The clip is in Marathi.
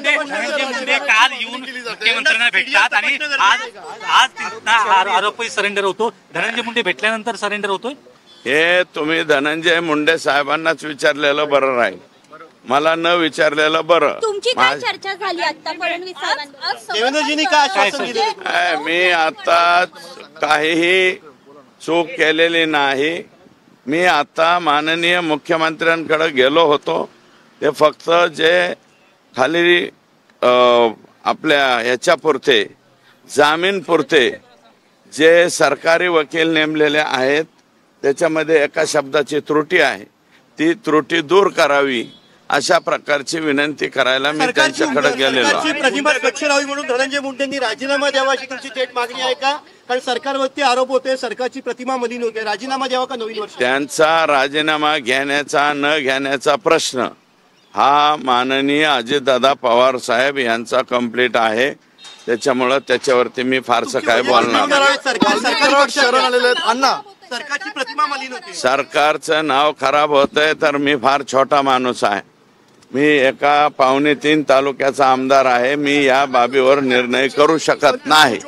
धनंजय मुंडे काल येऊन मुख्यमंत्र्यांना भेटतात आणि आज त्यांना आरोपही सरेंडर होतो. धनंजय मुंडे भेटल्यानंतर सरेंडर होतोय. हे तुम्ही धनंजय मुंडे साहेबांनाच विचारलेलं बरं राहील, मला न विचारलेलं बरं. तुमची काय चर्चा झाली आता फडणवीस साहेबांसोबत? देवेंद्रजींनी काय आश्वासन दिले? मी आता काहीही चूक केलेली नाही. मी आता माननीय मुख्यमंत्र्यांकडे गेलो होतो. ते फक्त जे खाली आपल्या याच्यापुरते जामीनपुरते जे सरकारी वकील नेमलेले आहेत त्याच्यामध्ये एका शब्दाची त्रुटी आहे, ती त्रुटी दूर करावी अशा प्रकारची विनंती करायला मी त्यांच्याकडे गेलेलो. प्रतिमा स्वच्छ राहावी म्हणून धनंजय मुंडेंनी राजीनामा द्यावा अशी तुमची थेट मागणी आहे का? कारण सरकारवरती आरोप होते, सरकारची प्रतिमा मलिन होते, राजीनामा द्यावा का नवीन वर्ष? त्यांचा राजीनामा घेण्याचा न घेण्याचा प्रश्न हा माननीय अजितदादा पवार साहेब यांचा कंप्लीट आहे. त्याच्यामुळे त्याच्यावरती मी फारसं काय बोलणार. सरकारची प्रतिमा मलिन होती, सरकारचं नाव खराब होतंय तर मी फार छोटा माणूस आहे. मी एका 2.25 तालुक्याचा आमदार आहे. मी या बाबीवर निर्णय करू शकत नाही.